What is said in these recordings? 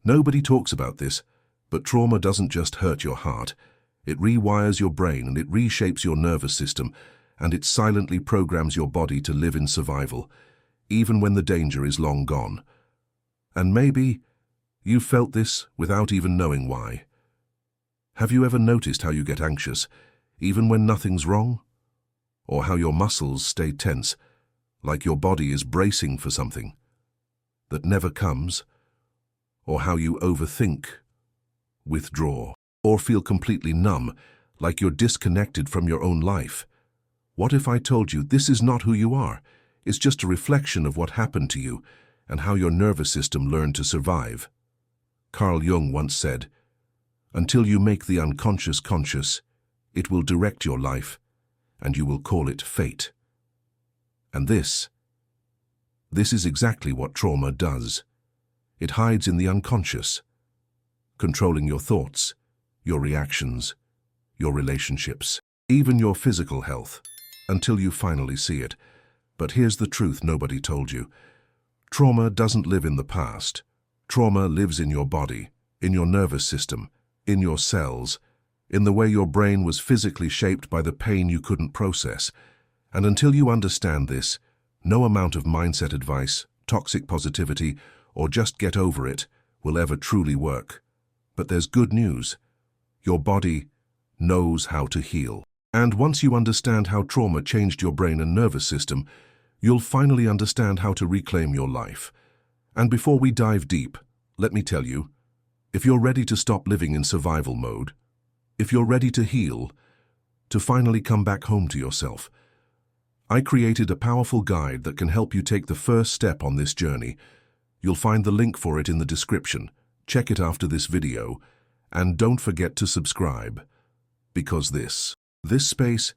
Nobody talks about this, but trauma doesn't just hurt your heart. It rewires your brain and it reshapes your nervous system, and it silently programs your body to live in survival, even when the danger is long gone. And maybe you've felt this without even knowing why. Have you ever noticed how you get anxious, even when nothing's wrong? Or how your muscles stay tense, like your body is bracing for something that never comes? Or how you overthink, withdraw, or feel completely numb, like you're disconnected from your own life? What if I told you this is not who you are? It's just a reflection of what happened to you and how your nervous system learned to survive. Carl Jung once said, "Until you make the unconscious conscious, it will direct your life, and you will call it fate." And this is exactly what trauma does. It hides in the unconscious, controlling your thoughts, your reactions, your relationships, even your physical health, until you finally see it. But here's the truth nobody told you. Trauma doesn't live in the past. Trauma lives in your body, in your nervous system, in your cells, in the way your brain was physically shaped by the pain you couldn't process. And until you understand this, no amount of mindset advice, toxic positivity, or just get over it will ever truly work. But there's good news. Your body knows how to heal. And once you understand how trauma changed your brain and nervous system, you'll finally understand how to reclaim your life. And before we dive deep, let me tell you, if you're ready to stop living in survival mode, if you're ready to heal, to finally come back home to yourself, I created a powerful guide that can help you take the first step on this journey. You'll find the link for it in the description. Check it after this video, and don't forget to subscribe, because this space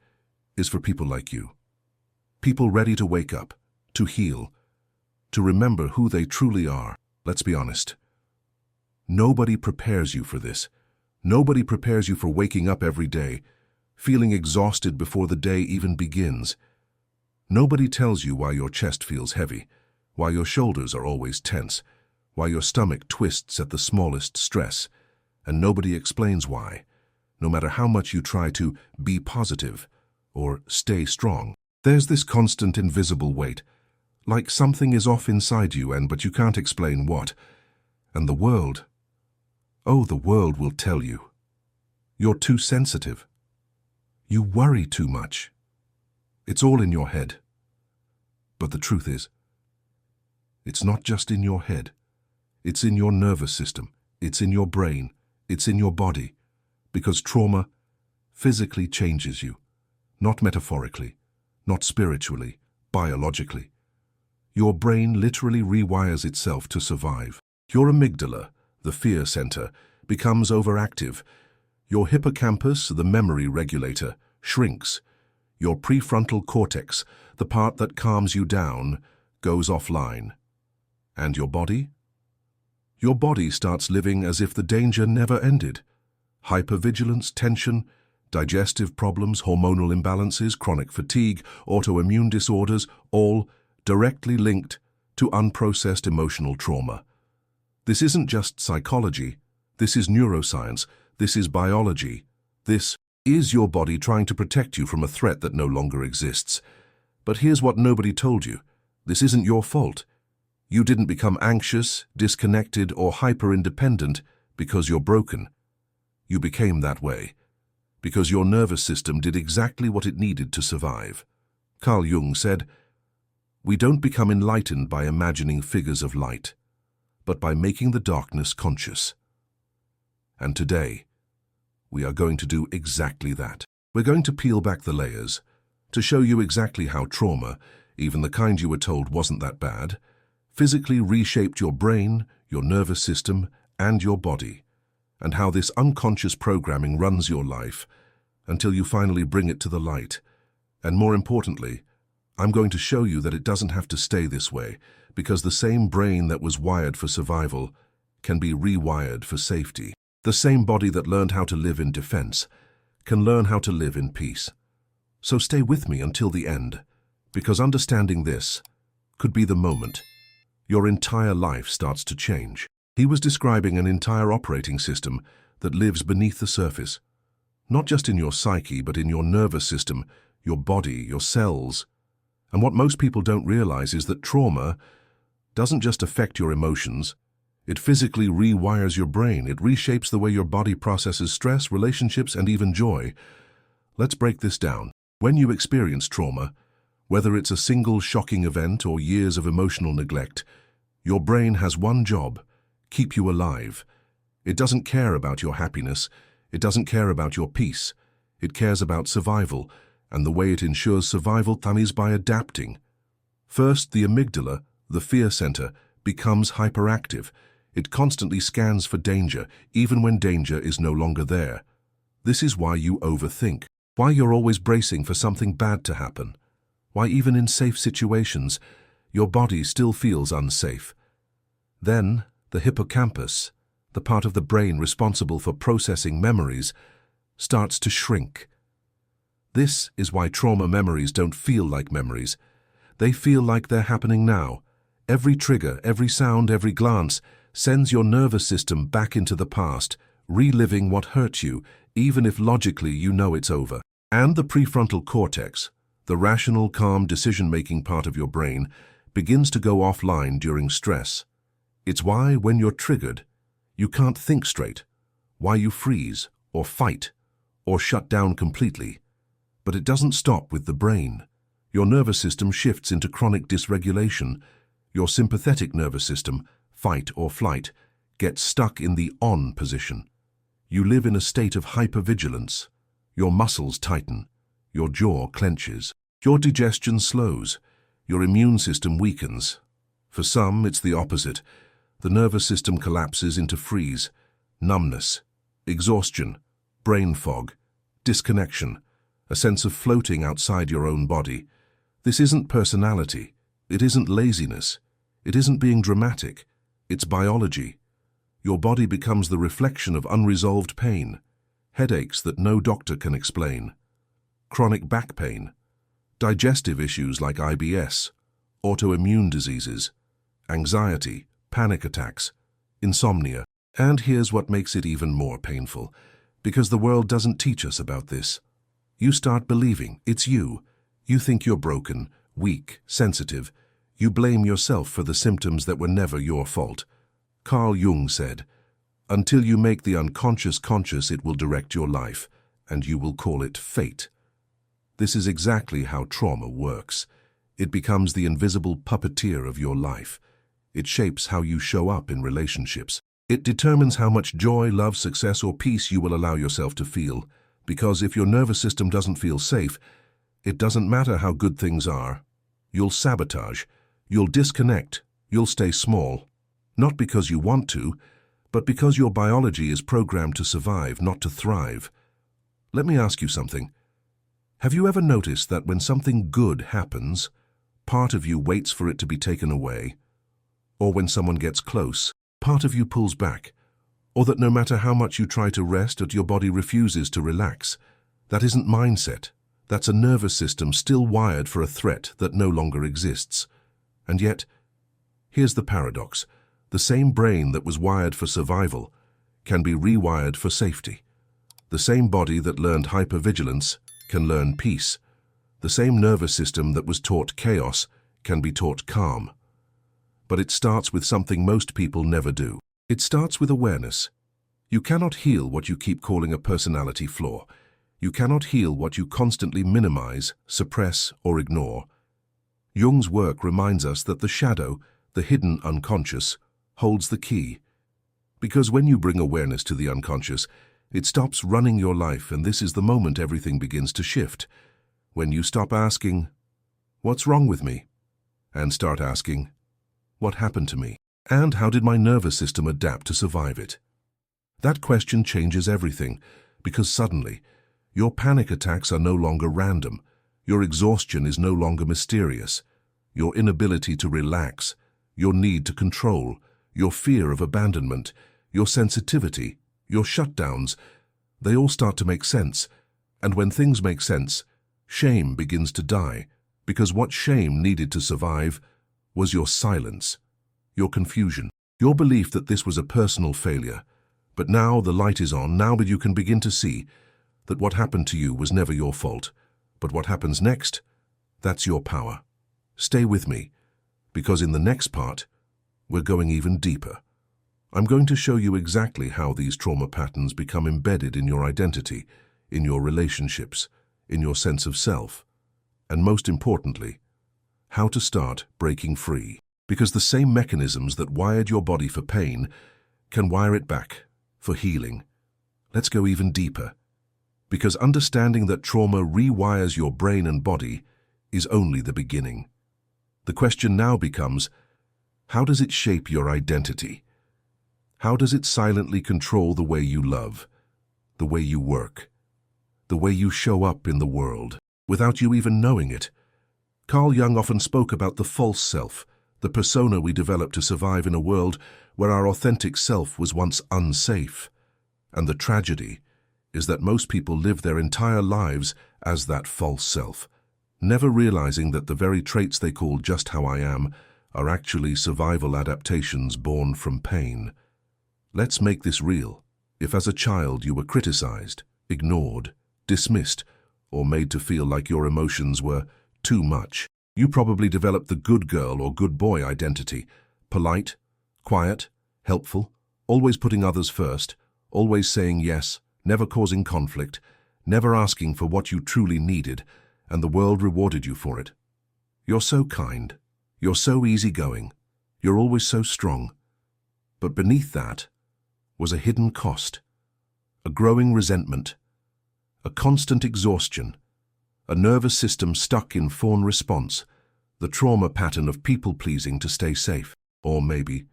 is for people like you. People ready to wake up, to heal, to remember who they truly are. Let's be honest. Nobody prepares you for this. Nobody prepares you for waking up every day, feeling exhausted before the day even begins. Nobody tells you why your chest feels heavy, why your shoulders are always tense, why your stomach twists at the smallest stress, and nobody explains why, no matter how much you try to be positive or stay strong. There's this constant invisible weight, like something is off inside you but you can't explain what. And the world will tell you. You're too sensitive. You worry too much. It's all in your head. But the truth is, it's not just in your head. It's in your nervous system. It's in your brain. It's in your body. Because trauma physically changes you. Not metaphorically, not spiritually, biologically. Your brain literally rewires itself to survive. Your amygdala, the fear center, becomes overactive. Your hippocampus, the memory regulator, shrinks. Your prefrontal cortex, the part that calms you down, goes offline. And your body? Your body starts living as if the danger never ended. Hypervigilance, tension, digestive problems, hormonal imbalances, chronic fatigue, autoimmune disorders, all directly linked to unprocessed emotional trauma. This isn't just psychology. This is neuroscience. This is biology. This is your body trying to protect you from a threat that no longer exists. But here's what nobody told you. This isn't your fault. You didn't become anxious, disconnected, or hyper-independent because you're broken. You became that way because your nervous system did exactly what it needed to survive. Carl Jung said, "We don't become enlightened by imagining figures of light, but by making the darkness conscious." And today, we are going to do exactly that. We're going to peel back the layers to show you exactly how trauma, even the kind you were told wasn't that bad, physically reshaped your brain, your nervous system, and your body, and how this unconscious programming runs your life until you finally bring it to the light. And more importantly, I'm going to show you that it doesn't have to stay this way, because the same brain that was wired for survival can be rewired for safety. The same body that learned how to live in defense can learn how to live in peace. So stay with me until the end, because understanding this could be the moment your entire life starts to change. He was describing an entire operating system that lives beneath the surface, not just in your psyche, but in your nervous system, your body, your cells. And what most people don't realize is that trauma doesn't just affect your emotions. It physically rewires your brain. It reshapes the way your body processes stress, relationships, and even joy. Let's break this down. When you experience trauma, whether it's a single shocking event or years of emotional neglect, your brain has one job: keep you alive. It doesn't care about your happiness. It doesn't care about your peace. It cares about survival, and the way it ensures survival is by adapting. First, the amygdala, the fear center, becomes hyperactive. It constantly scans for danger, even when danger is no longer there. This is why you overthink, why you're always bracing for something bad to happen, why even in safe situations, your body still feels unsafe. Then, the hippocampus, the part of the brain responsible for processing memories, starts to shrink. This is why trauma memories don't feel like memories. They feel like they're happening now. Every trigger, every sound, every glance sends your nervous system back into the past, reliving what hurt you, even if logically you know it's over. And the prefrontal cortex, the rational, calm, decision-making part of your brain, begins to go offline during stress. It's why, when you're triggered, you can't think straight, why you freeze, or fight, or shut down completely. But it doesn't stop with the brain. Your nervous system shifts into chronic dysregulation. Your sympathetic nervous system, fight or flight, gets stuck in the on position. You live in a state of hypervigilance. Your muscles tighten. Your jaw clenches. Your digestion slows. Your immune system weakens. For some, it's the opposite. The nervous system collapses into freeze, numbness, exhaustion, brain fog, disconnection, a sense of floating outside your own body. This isn't personality. It isn't laziness. It isn't being dramatic. It's biology. Your body becomes the reflection of unresolved pain, headaches that no doctor can explain, chronic back pain, digestive issues like IBS, autoimmune diseases, anxiety, panic attacks, insomnia. And here's what makes it even more painful, because the world doesn't teach us about this. You start believing it's you. You think you're broken, weak, sensitive. You blame yourself for the symptoms that were never your fault. Carl Jung said, "Until you make the unconscious conscious, it will direct your life, and you will call it fate." This is exactly how trauma works. It becomes the invisible puppeteer of your life. It shapes how you show up in relationships. It determines how much joy, love, success, or peace you will allow yourself to feel. Because if your nervous system doesn't feel safe, it doesn't matter how good things are. You'll sabotage, you'll disconnect, you'll stay small. Not because you want to, but because your biology is programmed to survive, not to thrive. Let me ask you something. Have you ever noticed that when something good happens, part of you waits for it to be taken away? Or when someone gets close, part of you pulls back? Or that no matter how much you try to rest, that your body refuses to relax? That isn't mindset. That's a nervous system still wired for a threat that no longer exists. And yet, here's the paradox. The same brain that was wired for survival can be rewired for safety. The same body that learned hypervigilance can learn peace. The same nervous system that was taught chaos can be taught calm. But it starts with something most people never do. It starts with awareness. You cannot heal what you keep calling a personality flaw. You cannot heal what you constantly minimize, suppress, or ignore. Jung's work reminds us that the shadow, the hidden unconscious, holds the key. Because when you bring awareness to the unconscious, it stops running your life, and this is the moment everything begins to shift. When you stop asking, "What's wrong with me?" and start asking, "What happened to me? And how did my nervous system adapt to survive it?" That question changes everything, because suddenly, your panic attacks are no longer random. Your exhaustion is no longer mysterious. Your inability to relax, your need to control, your fear of abandonment, your sensitivity, your shutdowns, they all start to make sense. And when things make sense, shame begins to die, because what shame needed to survive was your silence, your confusion, Your belief that this was a personal failure, but now the light is on, now that you can begin to see that what happened to you was never your fault, but what happens next, that's your power. Stay with me, because in the next part, we're going even deeper. I'm going to show you exactly how these trauma patterns become embedded in your identity, in your relationships, in your sense of self, and most importantly, how to start breaking free. Because the same mechanisms that wired your body for pain can wire it back for healing. Let's go even deeper. Because understanding that trauma rewires your brain and body is only the beginning. The question now becomes, how does it shape your identity? How does it silently control the way you love, the way you work, the way you show up in the world, without you even knowing it? Carl Jung often spoke about the false self, the persona we develop to survive in a world where our authentic self was once unsafe. And the tragedy is that most people live their entire lives as that false self, never realizing that the very traits they call just how I am are actually survival adaptations born from pain. Let's make this real. If as a child you were criticized, ignored, dismissed, or made to feel like your emotions were too much, you probably developed the good girl or good boy identity, polite, quiet, helpful, always putting others first, always saying yes, never causing conflict, never asking for what you truly needed, and the world rewarded you for it. You're so kind, you're so easygoing, you're always so strong. But beneath that was a hidden cost, a growing resentment, a constant exhaustion, a nervous system stuck in fawn response, the trauma pattern of people-pleasing to stay safe. Or maybe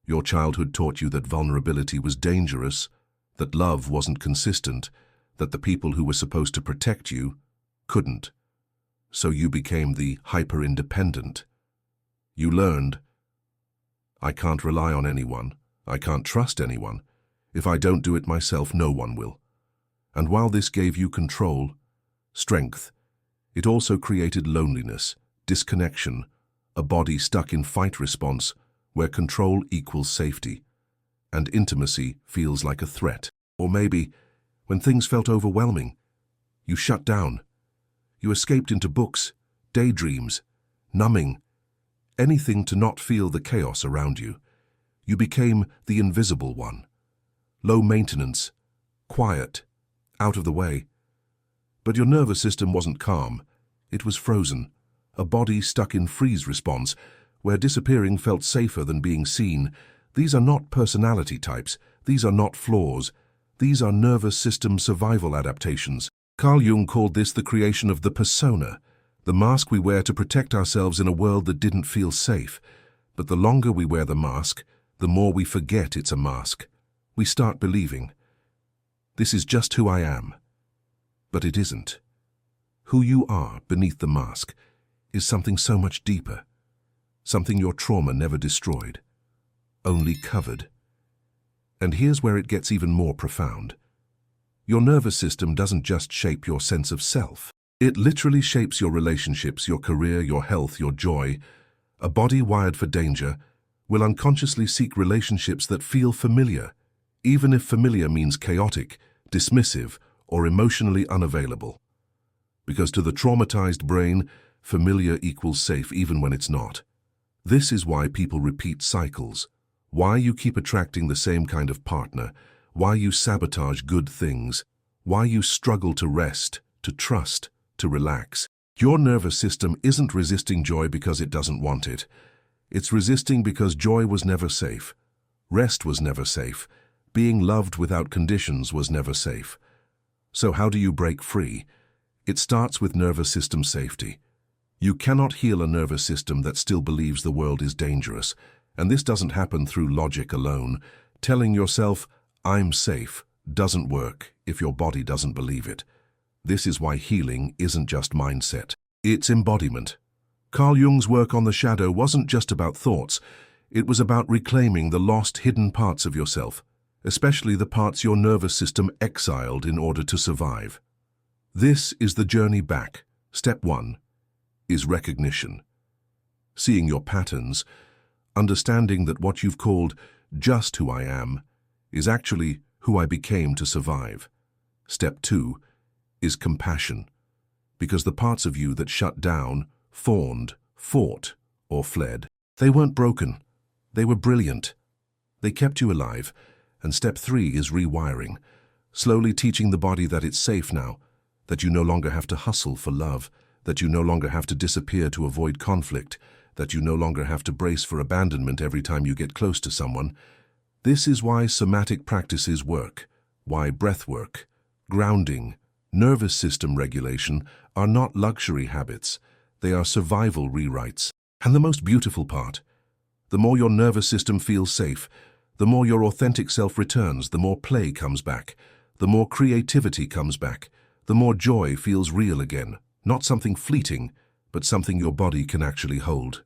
your childhood taught you that vulnerability was dangerous, that love wasn't consistent, that the people who were supposed to protect you couldn't. So you became the hyper-independent. You learned, I can't rely on anyone, I can't trust anyone. If I don't do it myself, no one will. And while this gave you control, strength, it also created loneliness, disconnection, a body stuck in fight response where control equals safety, and intimacy feels like a threat. Or maybe, when things felt overwhelming, you shut down. You escaped into books, daydreams, numbing, anything to not feel the chaos around you. You became the invisible one, low maintenance, quiet, out of the way. But your nervous system wasn't calm, it was frozen, a body stuck in freeze response, where disappearing felt safer than being seen. These are not personality types, these are not flaws, these are nervous system survival adaptations. Carl Jung called this the creation of the persona, the mask we wear to protect ourselves in a world that didn't feel safe. But the longer we wear the mask, the more we forget it's a mask. We start believing, this is just who I am. But it isn't. Who you are beneath the mask is something so much deeper, something your trauma never destroyed, only covered. And here's where it gets even more profound. Your nervous system doesn't just shape your sense of self. It literally shapes your relationships, your career, your health, your joy. A body wired for danger will unconsciously seek relationships that feel familiar, even if familiar means chaotic, dismissive, or emotionally unavailable. Because to the traumatized brain, familiar equals safe even when it's not. This is why people repeat cycles, why you keep attracting the same kind of partner, why you sabotage good things, why you struggle to rest, to trust, to relax. Your nervous system isn't resisting joy because it doesn't want it. It's resisting because joy was never safe. Rest was never safe. Being loved without conditions was never safe. So how do you break free? It starts with nervous system safety. You cannot heal a nervous system that still believes the world is dangerous. And this doesn't happen through logic alone. Telling yourself, I'm safe, doesn't work if your body doesn't believe it. This is why healing isn't just mindset. It's embodiment. Carl Jung's work on the shadow wasn't just about thoughts. It was about reclaiming the lost, hidden parts of yourself, especially the parts your nervous system exiled in order to survive. This is the journey back. Step 1 is recognition. Seeing your patterns, understanding that what you've called just who I am is actually who I became to survive. Step 2 is compassion, because the parts of you that shut down, fawned, fought, or fled, they weren't broken, they were brilliant. They kept you alive. And step 3 is rewiring, slowly teaching the body that it's safe now, that you no longer have to hustle for love, that you no longer have to disappear to avoid conflict, that you no longer have to brace for abandonment every time you get close to someone. This is why somatic practices work, why breath work, grounding, nervous system regulation are not luxury habits, they are survival rewrites. And the most beautiful part, the more your nervous system feels safe, the more your authentic self returns, the more play comes back, the more creativity comes back, the more joy feels real again, not something fleeting, but something your body can actually hold.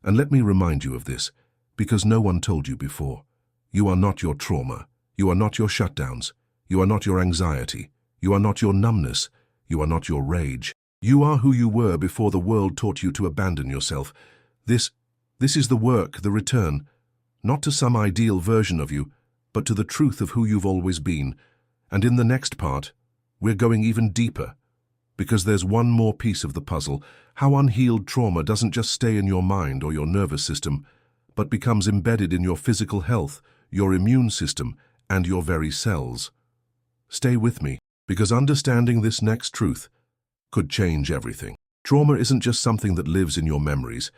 And let me remind you of this, because no one told you before. You are not your trauma, you are not your shutdowns, you are not your anxiety, you are not your numbness, you are not your rage. You are who you were before the world taught you to abandon yourself. This is the work, the return, not to some ideal version of you, but to the truth of who you've always been. And in the next part, we're going even deeper, because there's one more piece of the puzzle, how unhealed trauma doesn't just stay in your mind or your nervous system, but becomes embedded in your physical health, your immune system, and your very cells. Stay with me, because understanding this next truth could change everything. Trauma isn't just something that lives in your memories.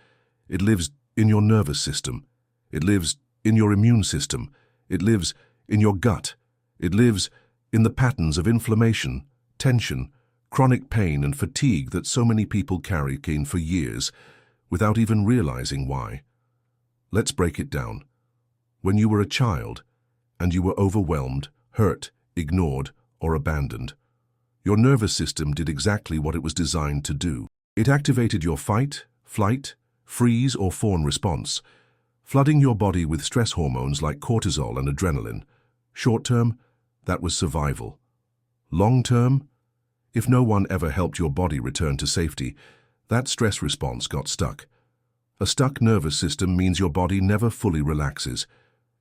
It lives in your nervous system. It lives in your immune system. It lives in your gut. It lives in the patterns of inflammation, tension, chronic pain and fatigue that so many people carry for years without even realizing why. Let's break it down. When you were a child and you were overwhelmed, hurt, ignored, or abandoned, your nervous system did exactly what it was designed to do. It activated your fight, flight, freeze, or fawn response, flooding your body with stress hormones like cortisol and adrenaline. Short term, that was survival. Long term, if no one ever helped your body return to safety, that stress response got stuck. A stuck nervous system means your body never fully relaxes.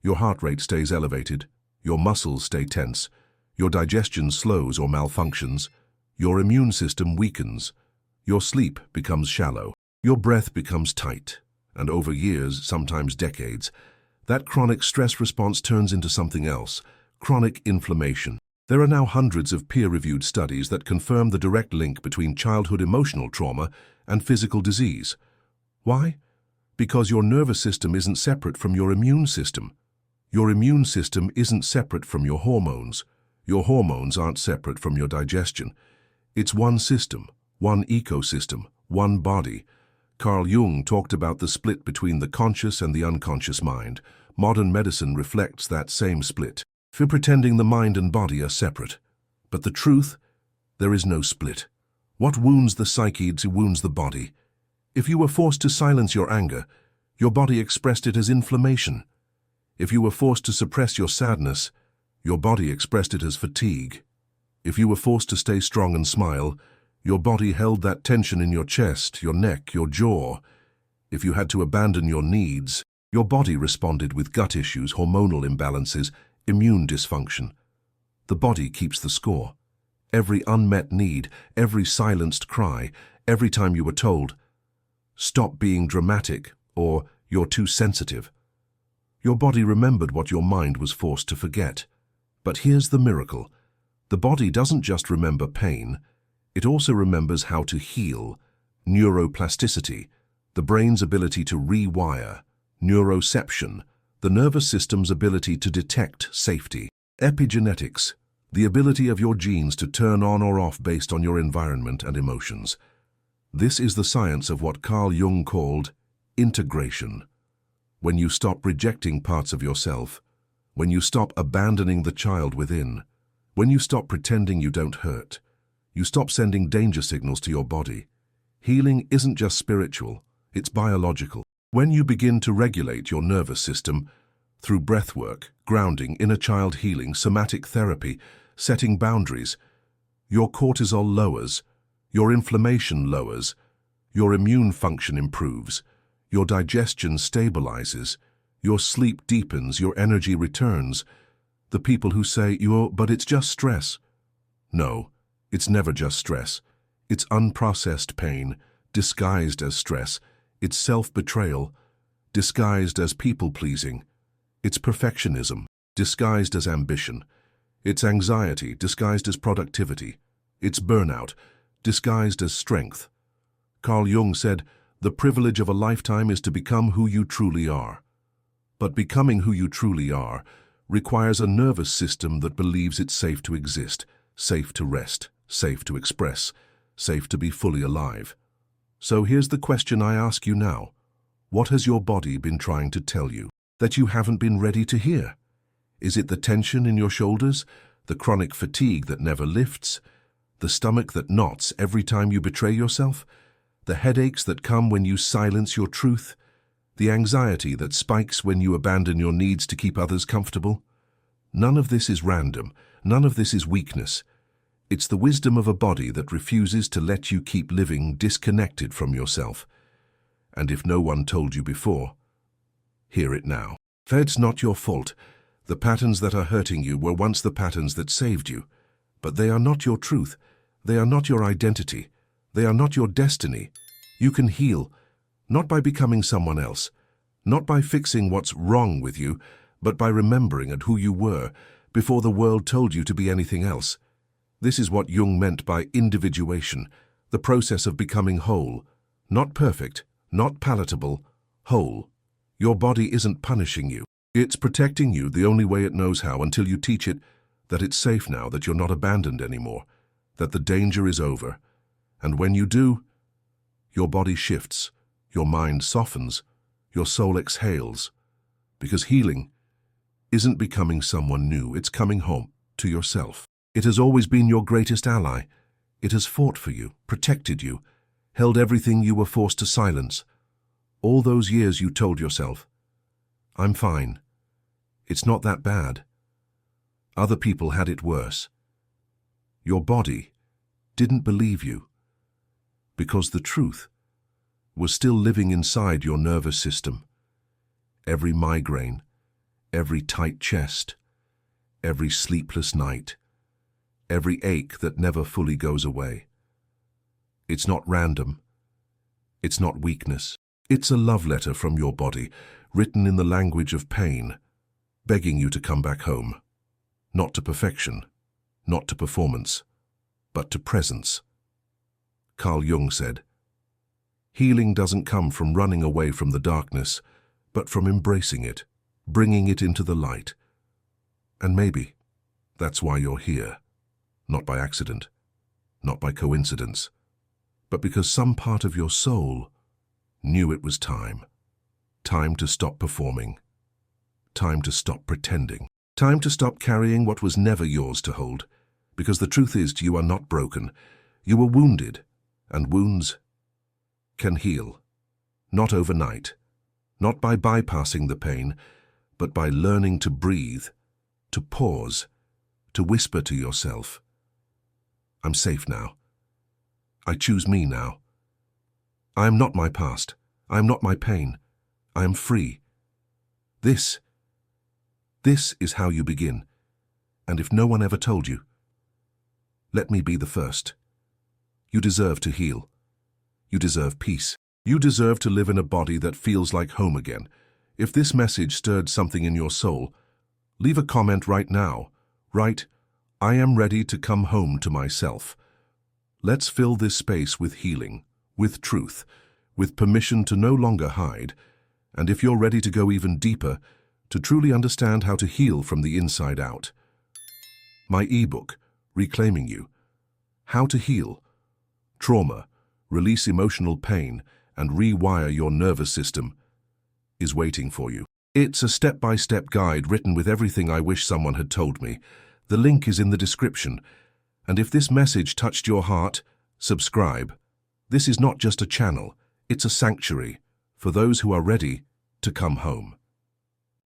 Your heart rate stays elevated, your muscles stay tense, your digestion slows or malfunctions, your immune system weakens, your sleep becomes shallow, your breath becomes tight, and over years, sometimes decades, that chronic stress response turns into something else, chronic inflammation. There are now hundreds of peer-reviewed studies that confirm the direct link between childhood emotional trauma and physical disease. Why? Because your nervous system isn't separate from your immune system. Your immune system isn't separate from your hormones. Your hormones aren't separate from your digestion. It's one system, one ecosystem, one body. Carl Jung talked about the split between the conscious and the unconscious mind. Modern medicine reflects that same split. For pretending the mind and body are separate. But the truth, there is no split. What wounds the psyche wounds the body. If you were forced to silence your anger, your body expressed it as inflammation. If you were forced to suppress your sadness, your body expressed it as fatigue. If you were forced to stay strong and smile, your body held that tension in your chest, your neck, your jaw. If you had to abandon your needs, your body responded with gut issues, hormonal imbalances, immune dysfunction. The body keeps the score. Every unmet need, every silenced cry, every time you were told, "Stop being dramatic," or "You're too sensitive." Your body remembered what your mind was forced to forget. But here's the miracle. The body doesn't just remember pain, it also remembers how to heal. Neuroplasticity, the brain's ability to rewire. Neuroception, the nervous system's ability to detect safety. Epigenetics, the ability of your genes to turn on or off based on your environment and emotions. This is the science of what Carl Jung called integration. When you stop rejecting parts of yourself, when you stop abandoning the child within, when you stop pretending you don't hurt, you stop sending danger signals to your body. Healing isn't just spiritual, it's biological. When you begin to regulate your nervous system through breathwork, grounding, inner child healing, somatic therapy, setting boundaries, your cortisol lowers, your inflammation lowers, your immune function improves, Your digestion stabilizes, your sleep deepens, your energy returns. The people who say, but it's just stress. No, it's never just stress. It's unprocessed pain, disguised as stress. It's self-betrayal, disguised as people-pleasing. It's perfectionism, disguised as ambition. It's anxiety, disguised as productivity. It's burnout, disguised as strength. Carl Jung said, "The privilege of a lifetime is to become who you truly are." But becoming who you truly are requires a nervous system that believes it's safe to exist, safe to rest, safe to express, safe to be fully alive. So here's the question I ask you now. What has your body been trying to tell you that you haven't been ready to hear? Is it the tension in your shoulders, the chronic fatigue that never lifts, the stomach that knots every time you betray yourself, the headaches that come when you silence your truth, the anxiety that spikes when you abandon your needs to keep others comfortable? None of this is random. None of this is weakness. It's the wisdom of a body that refuses to let you keep living disconnected from yourself. And if no one told you before, hear it now. It's not your fault. The patterns that are hurting you were once the patterns that saved you. But they are not your truth. They are not your identity. They are not your destiny. You can heal, not by becoming someone else, not by fixing what's wrong with you, but by remembering who you were before the world told you to be anything else. This is what Jung meant by individuation, the process of becoming whole. Not perfect, not palatable, whole. Your body isn't punishing you. It's protecting you the only way it knows how until you teach it that it's safe now, that you're not abandoned anymore, that the danger is over. And when you do, your body shifts, your mind softens, your soul exhales. Because healing isn't becoming someone new, it's coming home to yourself. It has always been your greatest ally. It has fought for you, protected you, held everything you were forced to silence. All those years you told yourself, "I'm fine. It's not that bad." Other people had it worse. Your body didn't believe you, because the truth was still living inside your nervous system. Every migraine, every tight chest, every sleepless night, every ache that never fully goes away. It's not random. It's not weakness. It's a love letter from your body, written in the language of pain, begging you to come back home. Not to perfection, not to performance, but to presence. Carl Jung said, "Healing doesn't come from running away from the darkness, but from embracing it, bringing it into the light." And maybe that's why you're here. Not by accident, not by coincidence, but because some part of your soul knew it was time. Time to stop performing. Time to stop pretending. Time to stop carrying what was never yours to hold. Because the truth is, you are not broken. You were wounded, and wounds can heal. Not overnight, not by bypassing the pain, but by learning to breathe, to pause, to whisper to yourself, "I'm safe now. I choose me now. I am not my past. I am not my pain. I am free." This is how you begin. And if no one ever told you, let me be the first. You deserve to heal. You deserve peace. You deserve to live in a body that feels like home again. If this message stirred something in your soul, leave a comment right now. Write, "I am ready to come home to myself." Let's fill this space with healing, with truth, with permission to no longer hide. And if you're ready to go even deeper, to truly understand how to heal from the inside out, my ebook, Reclaiming You, How to Heal Trauma, Release Emotional Pain, and Rewire Your Nervous System, is waiting for you. It's a step-by-step guide written with everything I wish someone had told me. The link is in the description. And if this message touched your heart, subscribe. This is not just a channel, it's a sanctuary for those who are ready to come home.